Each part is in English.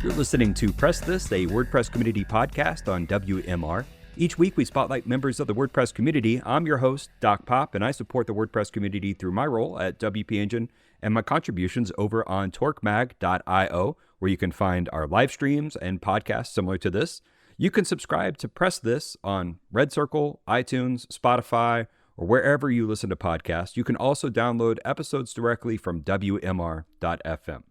You're listening to Press This, a WordPress community podcast on WMR. Each week, we spotlight members of the WordPress community. I'm your host, Doc Pop, and I support the WordPress community through my role at WP Engine and my contributions over on torquemag.io, where you can find our live streams and podcasts similar to this. You can subscribe to Press This on Red Circle, iTunes, Spotify, or wherever you listen to podcasts. You can also download episodes directly from WMR.fm.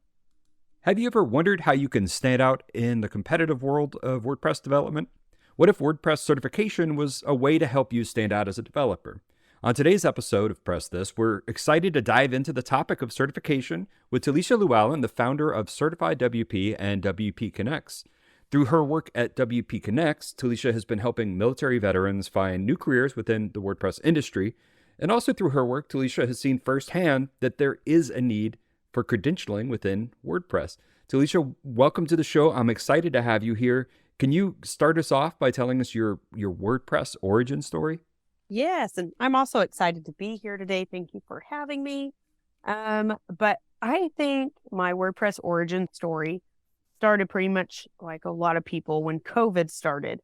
Have you ever wondered how you can stand out in the competitive world of WordPress development? What if WordPress certification was a way to help you stand out as a developer? On today's episode of Press This, we're excited to dive into the topic of certification with Talisha Lewallen, the founder of CertifyWP and WPConnects. Through her work at WPConnects, Talisha has been helping military veterans find new careers within the WordPress industry. And also through her work, Talisha has seen firsthand that there is a need for credentialing within WordPress. Talisha, welcome to the show. I'm excited to have you here. Can you start us off by telling us your WordPress origin story? Yes, and I'm also excited to be here today. Thank you for having me. But I think my WordPress origin story started pretty much like a lot of people when COVID started.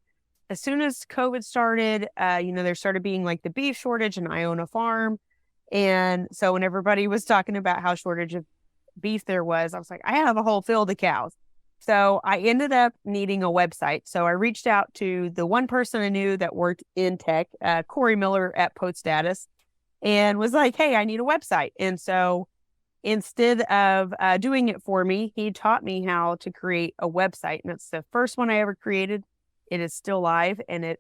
As soon as COVID started, there started being like the beef shortage, and I own a farm. And so when everybody was talking about how shortage of beef there was, I was like, I have a whole field of cows. So I ended up needing a website. So I reached out to the one person I knew that worked in tech, Corey Miller at PostStatus, and was like, hey, I need a website. And so instead of doing it for me, he taught me how to create a website. And it's the first one I ever created. It is still live, and it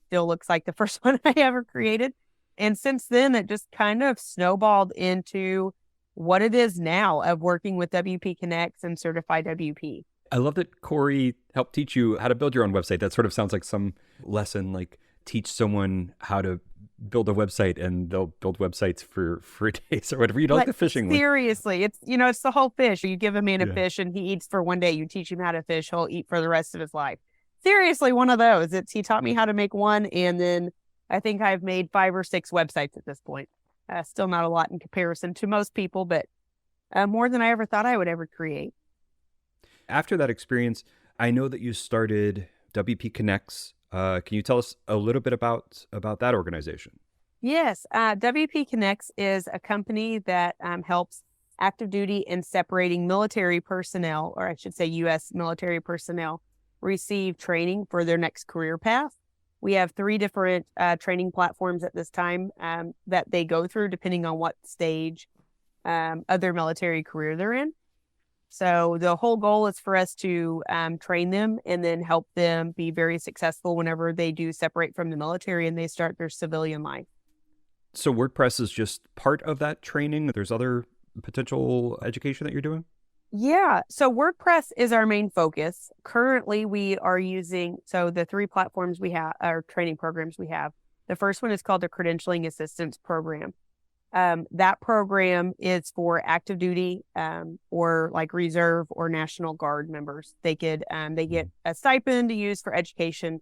still looks like the first one I ever created. And since then, it just kind of snowballed into what it is now of working with WPConnects and CertifyWP. I love that Corey helped teach you how to build your own website. That sort of sounds like some lesson, like teach someone how to build a website and they'll build websites for days or whatever. You know, like the fishing one. Seriously, it's the whole fish. You give a man a fish and he eats for one day. You teach him how to fish, he'll eat for the rest of his life. Seriously, one of those. He taught me how to make one, and then I think I've made 5 or 6 websites at this point. Still not a lot in comparison to most people, but more than I ever thought I would ever create. After that experience, I know that you started WPConnects. Can you tell us a little bit about that organization? Yes. WPConnects is a company that helps active duty and separating military personnel, or I should say U.S. military personnel, receive training for their next career path. We have 3 different training platforms at this time that they go through depending on what stage of their military career they're in. So the whole goal is for us to train them and then help them be very successful whenever they do separate from the military and they start their civilian life. So WordPress is just part of that training? There's other potential education that you're doing? Yeah. So WordPress is our main focus. Currently, we are using, so the 3 platforms we have, our training programs we have. The first one is called the Credentialing Assistance Program. That program is for active duty or like reserve or National Guard members. They get a stipend to use for education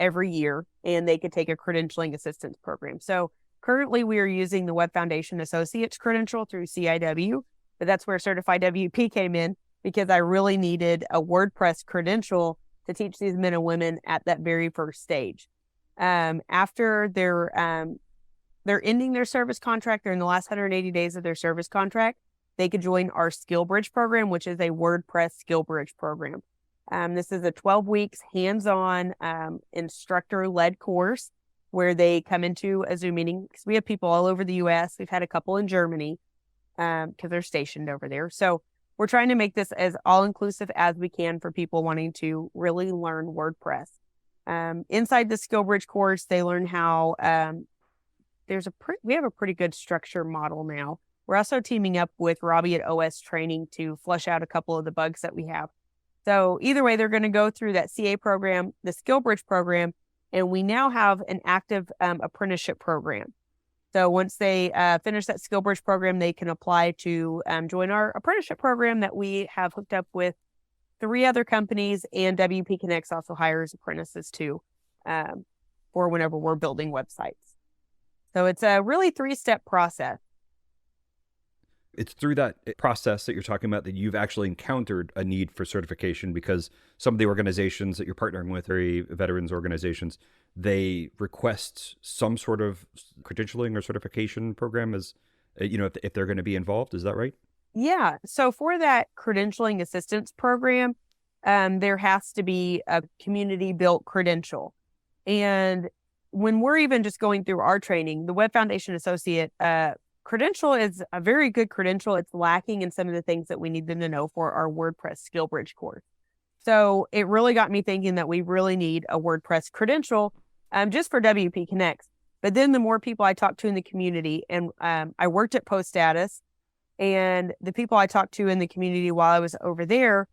every year, and they could take a credentialing assistance program. So currently, we are using the Web Foundation Associates credential through CIW. But that's where CertifyWP came in, because I really needed a WordPress credential to teach these men and women at that very first stage. After they're ending their service contract, they're in the last 180 days of their service contract, they could join our Skill Bridge program, which is a WordPress Skill Bridge program. This is a 12 weeks hands-on instructor-led course where they come into a Zoom meeting, because we have people all over the U.S. We've had a couple in Germany, because they're stationed over there. So we're trying to make this as all-inclusive as we can for people wanting to really learn WordPress. Inside the SkillBridge course, they learn how we have a pretty good structure model now. We're also teaming up with Robbie at OS Training to flush out a couple of the bugs that we have. So either way, they're going to go through that CA program, the SkillBridge program, and we now have an active apprenticeship program. So once they finish that SkillBridge program, they can apply to join our apprenticeship program that we have hooked up with 3 other companies, and WPConnects also hires apprentices too for whenever we're building websites. So it's a really 3-step process. It's through that process that you're talking about that you've actually encountered a need for certification, because some of the organizations that you're partnering with, very veterans organizations, they request some sort of credentialing or certification program as, if they're going to be involved. Is that right? Yeah. So for that credentialing assistance program, there has to be a community built credential. And when we're even just going through our training, the Web Foundation Associate credential is a very good credential. It's lacking in some of the things that we need them to know for our WordPress Skill Bridge course. So it really got me thinking that we really need a WordPress credential just for WPConnects. But then the more people I talked to in the community, and I worked at Post Status, and the people I talked to in the community while I was over there,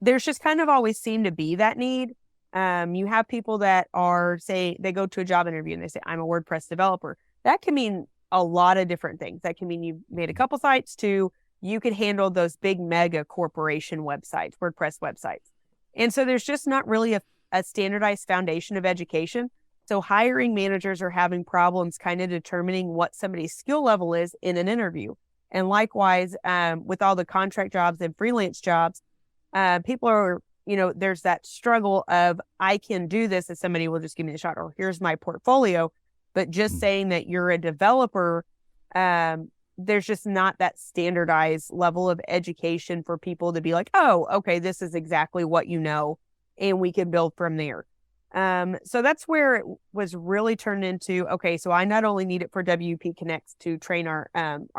there's just kind of always seemed to be that need. You have people that say they go to a job interview and they say, I'm a WordPress developer. That can mean a lot of different things. That can mean you've made a couple sites to you could handle those big mega corporation websites, WordPress websites. And so there's just not really a standardized foundation of education. So hiring managers are having problems kind of determining what somebody's skill level is in an interview. And likewise, with all the contract jobs and freelance jobs, people are, there's that struggle of, I can do this if somebody will just give me the shot, or here's my portfolio. But just saying that you're a developer, there's just not that standardized level of education for people to be like, oh, okay, this is exactly what you know, and we can build from there. So that's where it was really turned into, okay, so I not only need it for WPConnects to train our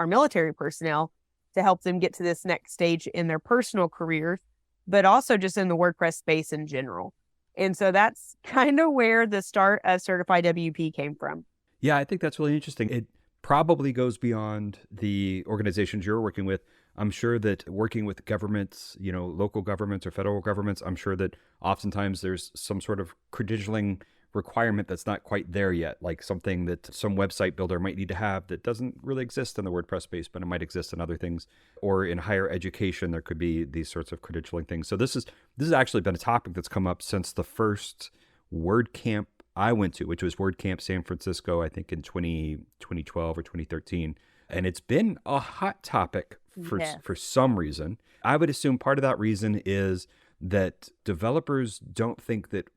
military personnel to help them get to this next stage in their personal careers, but also just in the WordPress space in general. And so that's kind of where the start of Certified WP came from. Yeah, I think that's really interesting. It probably goes beyond the organizations you're working with. I'm sure that working with governments, local governments or federal governments, I'm sure that oftentimes there's some sort of credentialing requirement that's not quite there yet, like something that some website builder might need to have that doesn't really exist in the WordPress space, but it might exist in other things. Or in higher education, there could be these sorts of credentialing things. So this has actually been a topic that's come up since the first WordCamp I went to, which was WordCamp San Francisco, I think in 2012 or 2013. And it's been a hot topic for some reason. I would assume part of that reason is that developers don't think that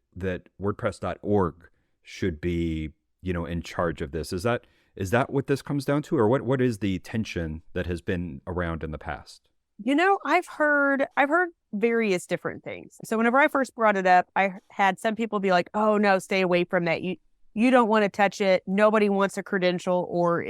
WordPress.org should be, in charge of this. Is that what this comes down to, or what is the tension that has been around in the past? I've heard various different things. So whenever I first brought it up, I had some people be like, "Oh no, stay away from that. You don't want to touch it. Nobody wants a credential, or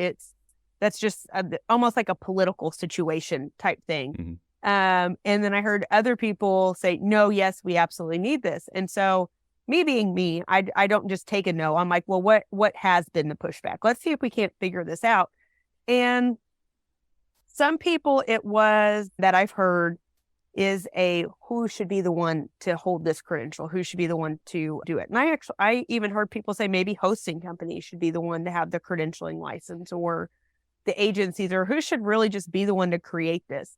that's just almost like a political situation type thing." Mm-hmm. And then I heard other people say, "No, yes, we absolutely need this." And so me being me, I don't just take a no. I'm like, well, what has been the pushback? Let's see if we can't figure this out. And some people, it was that I've heard is who should be the one to hold this credential? Who should be the one to do it? And I even heard people say maybe hosting companies should be the one to have the credentialing license, or the agencies, or who should really just be the one to create this.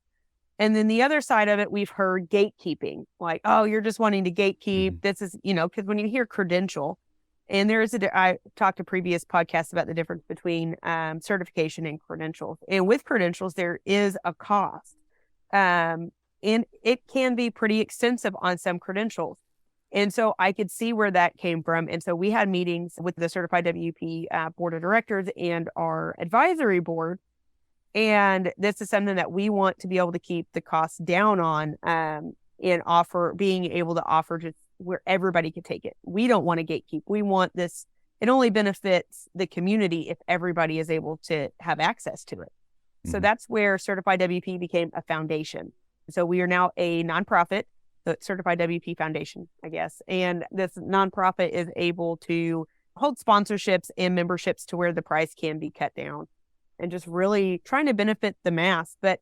And then the other side of it, we've heard gatekeeping, like, oh, you're just wanting to gatekeep. Mm-hmm. This is, because when you hear credential, and I talked to previous podcasts about the difference between certification and credentials. And with credentials, there is a cost. And it can be pretty extensive on some credentials. And so I could see where that came from. And so we had meetings with the Certified WP board of directors and our advisory board. And this is something that we want to be able to keep the costs down on and being able to offer just where everybody can take it. We don't want to gatekeep. We want this. It only benefits the community if everybody is able to have access to it. Mm-hmm. So that's where Certified WP became a foundation. So we are now a nonprofit, the Certified WP Foundation, I guess. And this nonprofit is able to hold sponsorships and memberships to where the price can be cut down, and just really trying to benefit the mass. But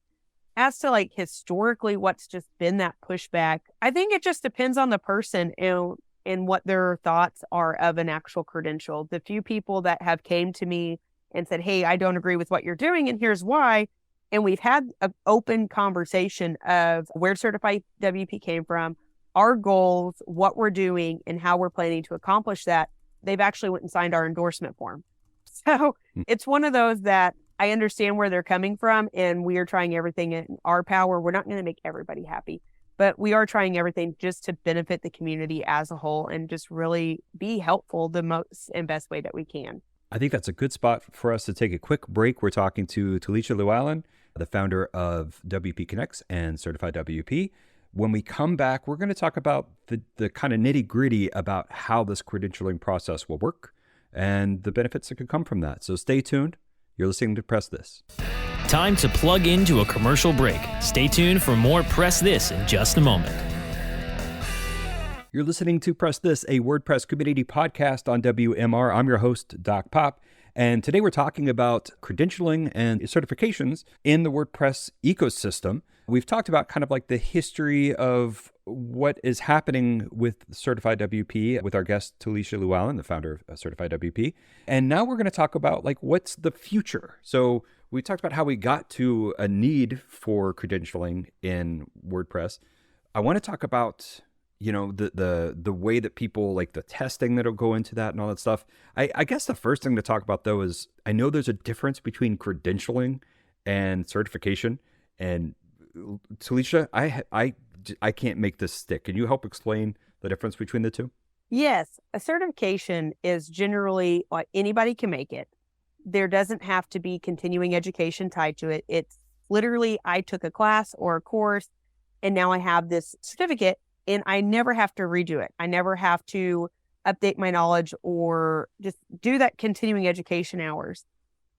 as to historically what's just been that pushback, I think it just depends on the person and what their thoughts are of an actual credential. The few people that have came to me and said, hey, I don't agree with what you're doing, and here's why. And we've had an open conversation of where Certified WP came from, our goals, what we're doing, and how we're planning to accomplish that. They've actually went and signed our endorsement form. So it's one of those that I understand where they're coming from, and we are trying everything in our power. We're not going to make everybody happy, but we are trying everything just to benefit the community as a whole and just really be helpful the most and best way that we can. I think that's a good spot for us to take a quick break. We're talking to Talisha Lewallen, the founder of WPConnects and CertifyWP. When we come back, we're going to talk about the kind of nitty gritty about how this credentialing process will work and the benefits that could come from that. So stay tuned. You're listening to Press This. Time to plug into a commercial break. Stay tuned for more Press This in just a moment. You're listening to Press This, a WordPress community podcast on WMR. I'm your host, Doc Pop. And today we're talking about credentialing and certifications in the WordPress ecosystem. We've talked about kind of like the history of what is happening with CertifyWP with our guest, Talisha Lewallen, the founder of CertifyWP. And now we're going to talk about like what's the future. So we talked about how we got to a need for credentialing in WordPress. I want to talk about the way that people like the testing that'll go into that and all that stuff. I guess the first thing to talk about though is I know there's a difference between credentialing and certification. And Talisha, I can't make this stick. Can you help explain the difference between the two? Yes, a certification is generally anybody can make it. There doesn't have to be continuing education tied to it. It's literally I took a class or a course and now I have this certificate. And I never have to redo it. I never have to update my knowledge or just do that continuing education hours.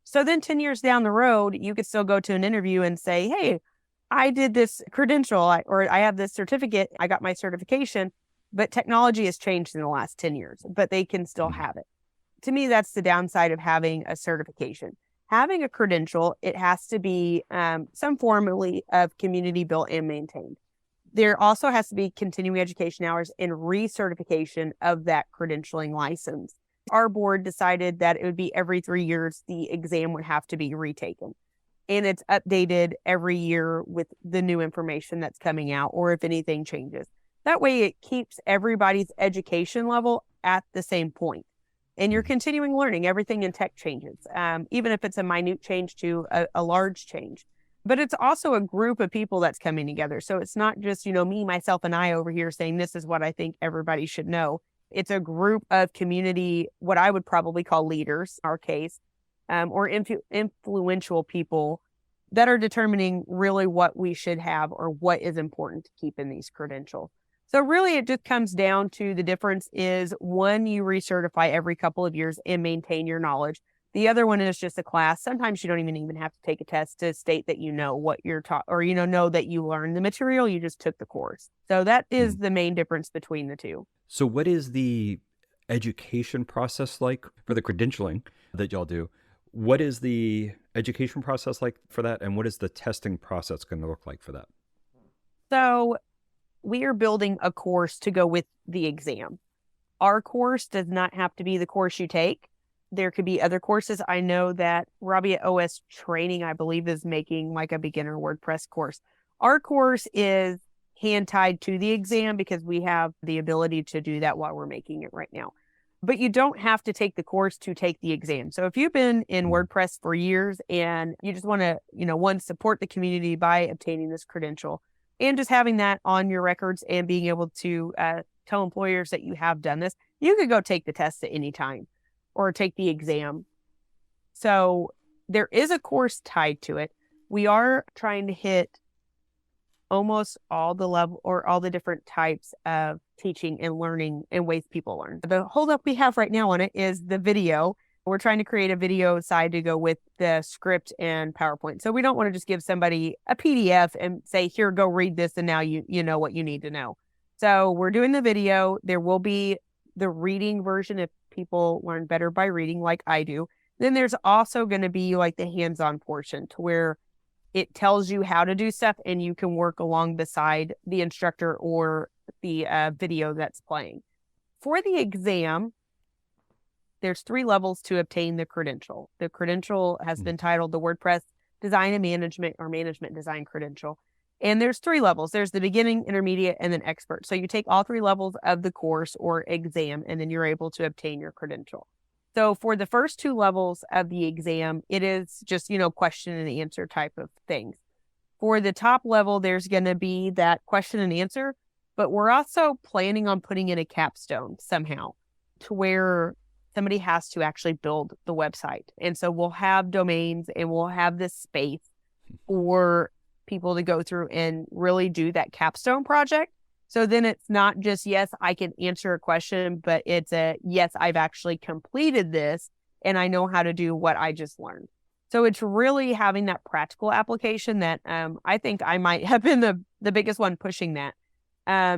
So then 10 years down the road, you could still go to an interview and say, hey, I did this credential or I have this certificate. I got my certification, but technology has changed in the last 10 years, but they can still have it. To me, that's the downside of having a certification. Having a credential, it has to be some form of community built and maintained. There also has to be continuing education hours and recertification of that credentialing license. Our board decided that it would be every 3 years, the exam would have to be retaken. And it's updated every year with the new information that's coming out or if anything changes. That way it keeps everybody's education level at the same point. And you're continuing learning. Everything in tech changes, even if it's a minute change to a large change. But it's also a group of people that's coming together. So it's not just, me, myself, and I over here saying this is what I think everybody should know. It's a group of community, what I would probably call leaders, in our case, or influential people that are determining really what we should have or what is important to keep in these credentials. So really it just comes down to the difference is one, you recertify every couple of years and maintain your knowledge. The other one is just a class. Sometimes you don't even have to take a test to state that you know what you're taught or, know that you learned the material. You just took the course. So that is the main difference between the two. So what is the education process like for the credentialing that y'all do? What is the education process like for that? And what is the testing process going to look like for that? So we are building a course to go with the exam. Our course does not have to be the course you take. There could be other courses. I know that Robbie at OS Training, I believe, is making like a beginner WordPress course. Our course is hand tied to the exam because we have the ability to do that while we're making it right now. But you don't have to take the course to take the exam. So if you've been in WordPress for years and you just want to, one, support the community by obtaining this credential and just having that on your records and being able to tell employers that you have done this, you could go take the test at any time or take the exam. So there is a course tied to it. We are trying to hit almost all the level or all the different types of teaching and learning and ways people learn. The holdup we have right now on it is the video. We're trying to create a video side to go with the script and PowerPoint. So we don't want to just give somebody a PDF and say, here, go read this. And now you know what you need to know. So we're doing the video. There will be the reading version if people learn better by reading like I do. Then there's also going to be like the hands-on portion to where it tells you how to do stuff and you can work along beside the instructor or the video that's playing. For the exam, there's 3 levels to obtain the credential. The credential has been titled the WordPress Design and Management or Management Design Credential. And there's 3 levels. There's the beginning, intermediate, and then expert. So you take all 3 levels of the course or exam, and then you're able to obtain your credential. So for the first 2 levels of the exam, it is just, question and answer type of things. For the top level, there's going to be that question and answer, but we're also planning on putting in a capstone somehow to where somebody has to actually build the website. And so we'll have domains and we'll have this space for people to go through and really do that capstone project. So then it's not just, yes, I can answer a question, but it's yes, I've actually completed this and I know how to do what I just learned. So it's really having that practical application that I think I might have been the biggest one pushing that.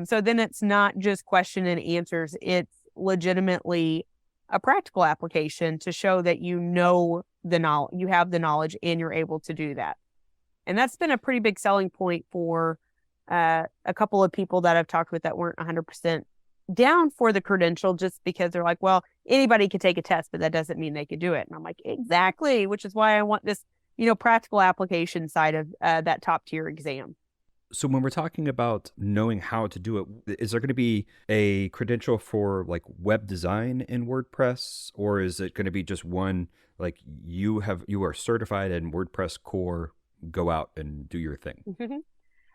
So then it's not just question and answers. It's legitimately a practical application to show that you know the knowledge, you have the knowledge and you're able to do that. And that's been a pretty big selling point for a couple of people that I've talked with that weren't 100% down for the credential, just because they're like, well, anybody could take a test, but that doesn't mean they could do it. And I'm like, exactly, which is why I want this, practical application side of that top tier exam. So when we're talking about knowing how to do it, is there going to be a credential for like web design in WordPress, or is it going to be just one, like you are certified in WordPress core, go out and do your thing? Mm-hmm.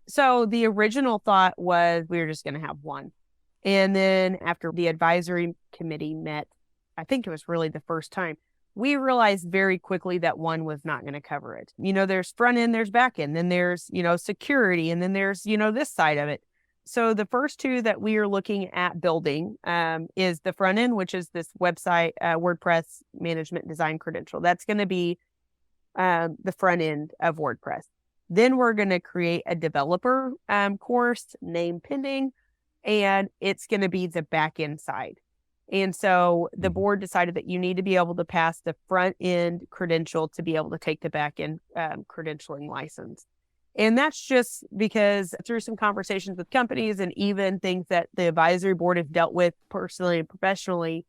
So the original thought was we were just going to have one. And then after the advisory committee met, I think it was really the first time, we realized very quickly that one was not going to cover it. There's front end, there's back end, then there's, security, and then there's, this side of it. So the first 2 that we are looking at building is the front end, which is this website, WordPress management design credential. That's going to be the front end of WordPress. Then we're going to create a developer course, name pending, and it's going to be the back end side. And so the board decided that you need to be able to pass the front end credential to be able to take the back end credentialing license. And that's just because through some conversations with companies and even things that the advisory board has dealt with personally and professionally,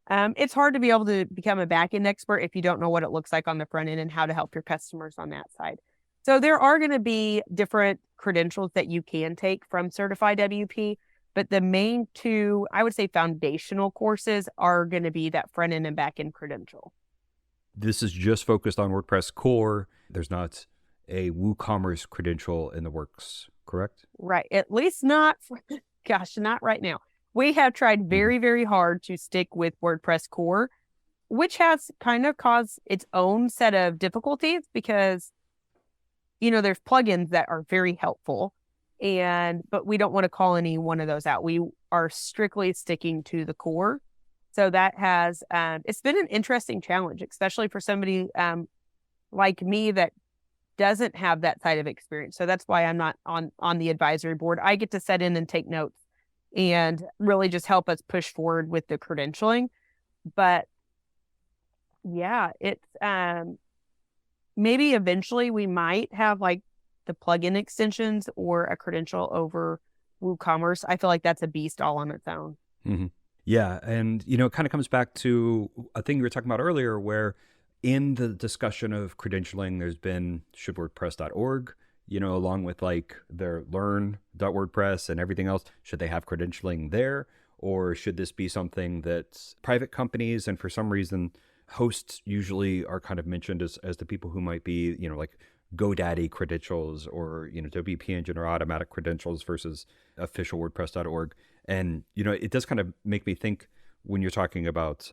it's hard to be able to become a back end expert if you don't know what it looks like on the front end and how to help your customers on that side. So there are going to be different credentials that you can take from CertifyWP, but the main 2, I would say foundational courses are going to be that front end and back end credential. This is just focused on WordPress core. There's not a WooCommerce credential in the works, correct? Right. At least not, not right now. We have tried very, very hard to stick with WordPress core, which has kind of caused its own set of difficulties because there's plugins that are very helpful, but we don't want to call any one of those out. We are strictly sticking to the core. So that has, it's been an interesting challenge, especially for somebody like me that doesn't have that side of experience. So that's why I'm not on the advisory board. I get to set in and take notes and really just help us push forward with the credentialing. But yeah, it's, maybe eventually we might have like the plugin extensions or a credential over WooCommerce. I feel like that's a beast all on its own. Mm-hmm. Yeah. And, it kind of comes back to a thing you were talking about earlier, where in the discussion of credentialing, there's been shouldwordpress.org, along with like their learn.wordpress and everything else. Should they have credentialing there? Or should this be something that private companies, and for some reason, hosts usually are kind of mentioned as the people who might be, like GoDaddy credentials or, WP Engine or automatic credentials versus official WordPress.org. And, it does kind of make me think when you're talking about,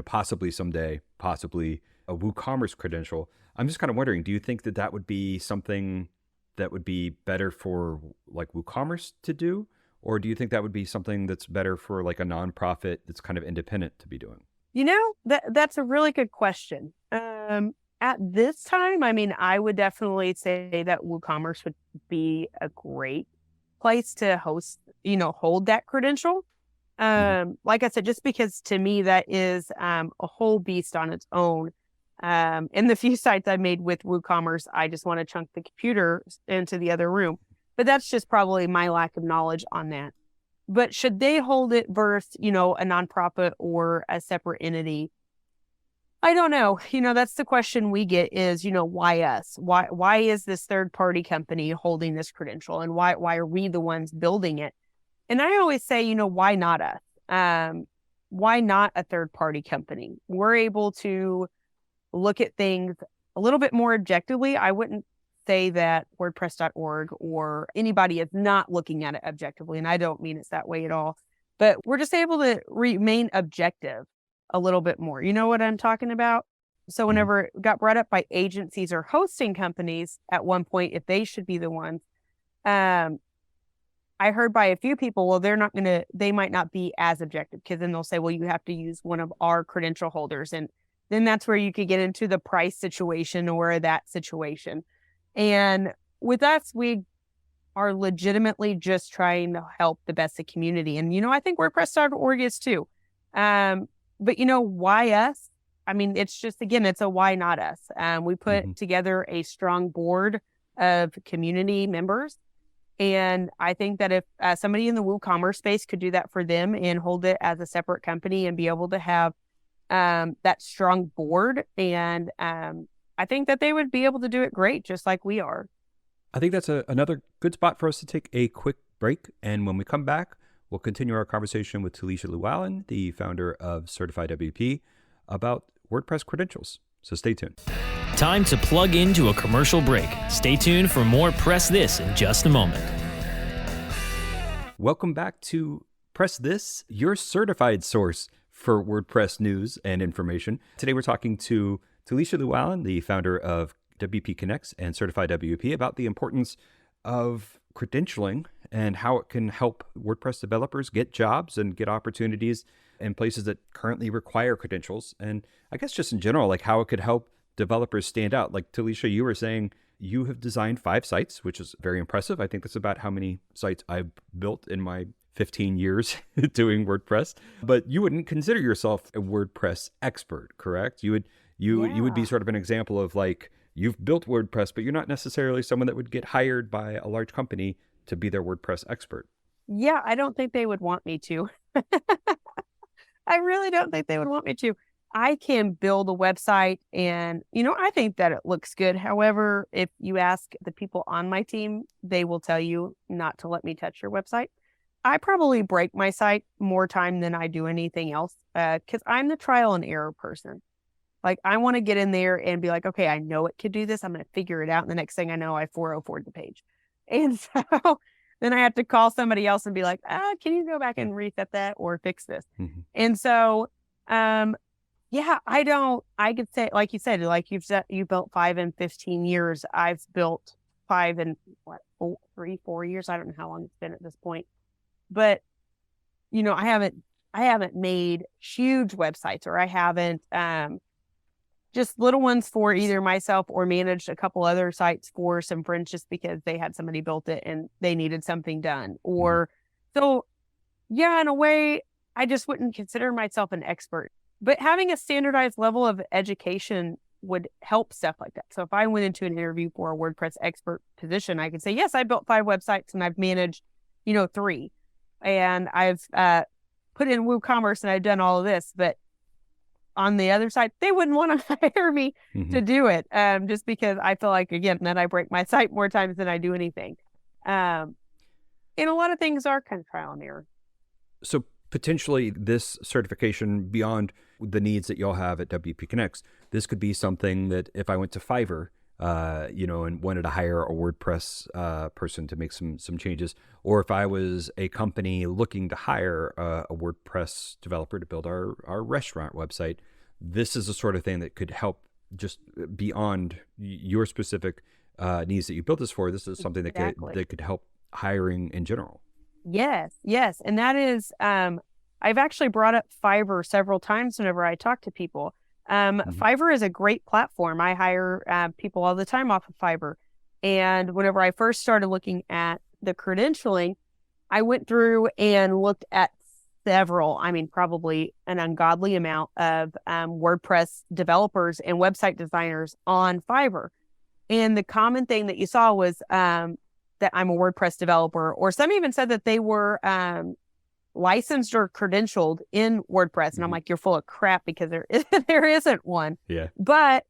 possibly someday, a WooCommerce credential. I'm just kind of wondering, do you think that would be something that would be better for like WooCommerce to do? Or do you think that would be something that's better for like a nonprofit that's kind of independent to be doing? That's a really good question. At this time, I would definitely say that WooCommerce would be a great place to host, hold that credential. Like I said, just because to me that is a whole beast on its own. In the few sites I've made with WooCommerce, I just want to chunk the computer into the other room. But that's just probably my lack of knowledge on that. But should they hold it versus, a nonprofit or a separate entity? I don't know. That's the question we get is, why us? Why is this third party company holding this credential? And why are we the ones building it? And I always say, why not us? why not a third-party company? We're able to look at things a little bit more objectively. I wouldn't say that WordPress.org or anybody is not looking at it objectively, and I don't mean it's that way at all. But we're just able to remain objective a little bit more. You know what I'm talking about? So whenever it got brought up by agencies or hosting companies at one point, if they should be the ones, I heard by a few people, well, they might not be as objective, because then they'll say, well, you have to use one of our credential holders. And then that's where you could get into the price situation or that situation. And with us, we are legitimately just trying to help the best of community. And, I think WordPress.org is too. But why us? I mean, it's just, again, it's a why not us. We put together a strong board of community members. And I think that if somebody in the WooCommerce space could do that for them and hold it as a separate company and be able to have that strong board, and I think that they would be able to do it great, just like we are. I think that's another good spot for us to take a quick break. And when we come back, we'll continue our conversation with Talisha Lewallen, the founder of CertifyWP, about WordPress credentials. So stay tuned. Time to plug into a commercial break. Stay tuned for more Press This in just a moment. Welcome back to Press This, your certified source for WordPress news and information. Today we're talking to Talisha Lewallen, the founder of WPConnects and CertifyWP, about the importance of credentialing and how it can help WordPress developers get jobs and get opportunities in places that currently require credentials. And I guess just in general, like how it could help developers stand out. Like Talisha, you were saying you have designed 5 sites, which is very impressive. I think that's about how many sites I've built in my 15 years doing WordPress. But you wouldn't consider yourself a WordPress expert, correct? You would be sort of an example of like, you've built WordPress, but you're not necessarily someone that would get hired by a large company to be their WordPress expert. Yeah, I don't think they would want me to. I really don't think they would want me to. I can build a website and, I think that it looks good. However, if you ask the people on my team, they will tell you not to let me touch your website. I probably break my site more time than I do anything else because I'm the trial and error person. Like, I want to get in there and be like, okay, I know it could do this. I'm going to figure it out. And the next thing I know, I 404'd the page. And so then I have to call somebody else and be like, can you go back and reset that or fix this? And so, yeah, I could say, like you said, like you built 5 in 15 years. I've built 5 in 4 years. I don't know how long it's been at this point, but I haven't made huge websites, or I haven't, just little ones for either myself or managed a couple other sites for some friends just because they had somebody built it and they needed something done. Or so, yeah, in a way, I just wouldn't consider myself an expert. But having a standardized level of education would help stuff like that. So if I went into an interview for a WordPress expert position, I could say, yes, I built 5 websites and I've managed, 3. And I've put in WooCommerce and I've done all of this. But on the other side, they wouldn't want to hire me to do it just because I feel like, again, that I break my site more times than I do anything. And a lot of things are kind of trial and error. So potentially this certification, beyond the needs that y'all have at WPConnects, this could be something that if I went to Fiverr, and wanted to hire a WordPress person to make some changes, or if I was a company looking to hire a WordPress developer to build our restaurant website, this is the sort of thing that could help just beyond your specific needs that you built this for. This is something that could help hiring in general. Yes. And that is, I've actually brought up Fiverr several times whenever I talk to people. Fiverr is a great platform. I hire people all the time off of Fiverr. And whenever I first started looking at the credentialing, I went through and looked at probably an ungodly amount of WordPress developers and website designers on Fiverr. And the common thing that you saw was that I'm a WordPress developer, or some even said that they were licensed or credentialed in WordPress. And I'm like, you're full of crap, because there isn't one. Yeah. But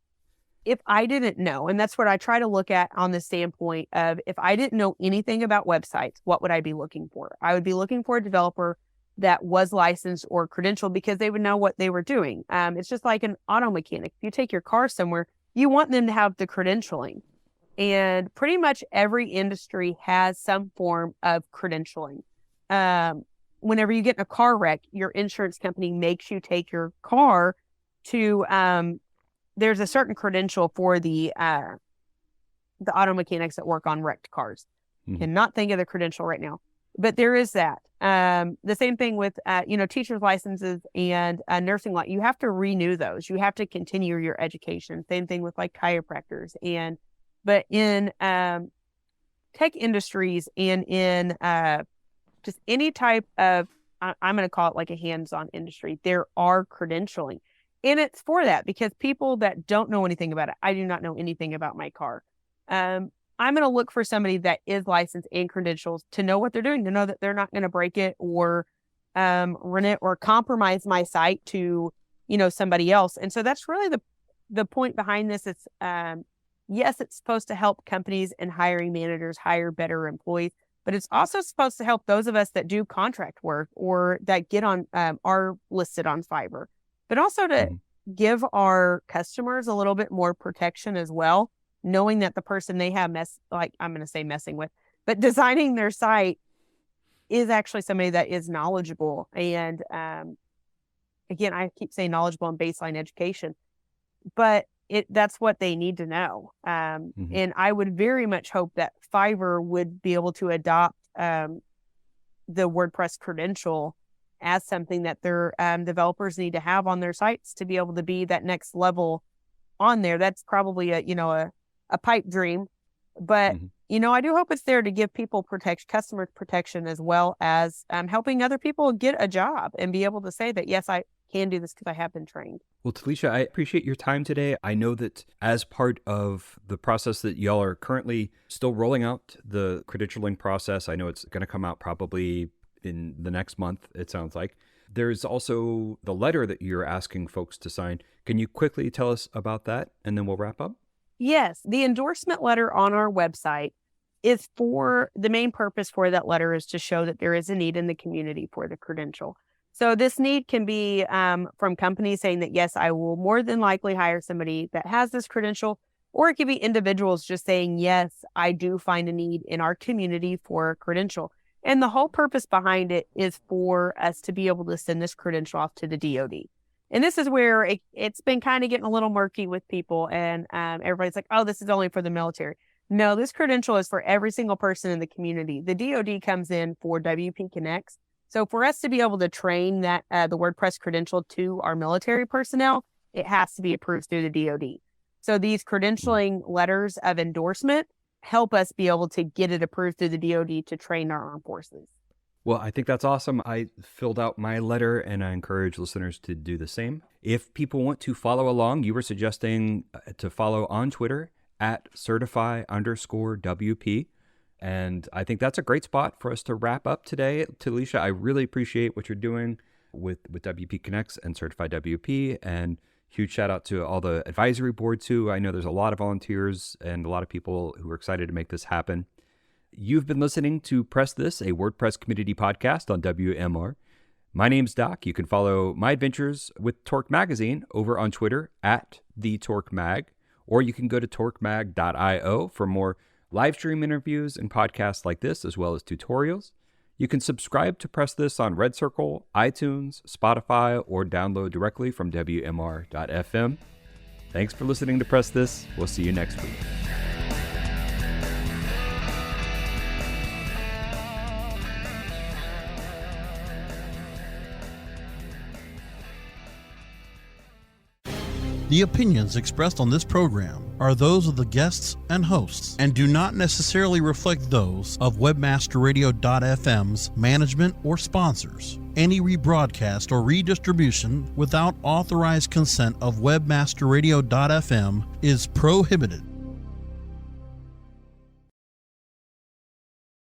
if I didn't know, and that's what I try to look at on the standpoint of, if I didn't know anything about websites, what would I be looking for? I would be looking for a developer that was licensed or credentialed because they would know what they were doing. It's just like an auto mechanic. If you take your car somewhere, you want them to have the credentialing. And pretty much every industry has some form of credentialing. Whenever you get in a car wreck, your insurance company makes you take your car to, there's a certain credential for the auto mechanics that work on wrecked cars. Cannot think of the credential right now, but there is that. The same thing with, teacher's licenses and nursing license. You have to renew those. You have to continue your education. Same thing with like chiropractors. But in tech industries and in just any type of, I'm going to call it like a hands-on industry, there are credentialing. And it's for that because people that don't know anything about it, I do not know anything about my car. I'm going to look for somebody that is licensed and credentials to know what they're doing, to know that they're not going to break it or run it or compromise my site to, somebody else. And so that's really the point behind this. It's, yes, it's supposed to help companies and hiring managers hire better employees, but it's also supposed to help those of us that do contract work or that get on, are listed on Fiverr, but also to give our customers a little bit more protection as well, knowing that the person they have messing with, but designing their site is actually somebody that is knowledgeable. And again, I keep saying knowledgeable and baseline education, but that's what they need to know. And I would very much hope that Fiverr would be able to adopt the WordPress credential as something that their developers need to have on their sites to be able to be that next level on there. That's probably a pipe dream, but I do hope it's there to give people customer protection as well as helping other people get a job and be able to say that, yes, I can do this because I have been trained. Well, Talisha, I appreciate your time today. I know that as part of the process that y'all are currently still rolling out the credentialing process, I know it's going to come out probably in the next month, it sounds like. There's also the letter that you're asking folks to sign. Can you quickly tell us about that? And then we'll wrap up. Yes. The endorsement letter on our website is for the main purpose for that letter is to show that there is a need in the community for the credential. So this need can be from companies saying that, yes, I will more than likely hire somebody that has this credential, or it could be individuals just saying, yes, I do find a need in our community for a credential. And the whole purpose behind it is for us to be able to send this credential off to the DoD. And this is where it's been kind of getting a little murky with people. And everybody's like, oh, this is only for the military. No, this credential is for every single person in the community. The DoD comes in for WPConnects. So for us to be able to train that the WordPress credential to our military personnel, it has to be approved through the DoD. So these credentialing letters of endorsement help us be able to get it approved through the DoD to train our armed forces. Well, I think that's awesome. I filled out my letter and I encourage listeners to do the same. If people want to follow along, you were suggesting to follow on Twitter at certify_WP. And I think that's a great spot for us to wrap up today. Talisha, I really appreciate what you're doing with WPConnects and CertifyWP. And huge shout out to all the advisory board too. I know there's a lot of volunteers and a lot of people who are excited to make this happen. You've been listening to Press This, a WordPress community podcast on WMR. My name's Doc. You can follow my adventures with Torque Magazine over on Twitter at @TorqueMag, or you can go to torquemag.io for more live stream interviews and podcasts like this, as well as tutorials. You can subscribe to Press This on Red Circle, iTunes, Spotify, or download directly from WMR.fm. Thanks for listening to Press This. We'll see you next week. The opinions expressed on this program are those of the guests and hosts and do not necessarily reflect those of WebmasterRadio.fm's management or sponsors. Any rebroadcast or redistribution without authorized consent of WebmasterRadio.fm is prohibited.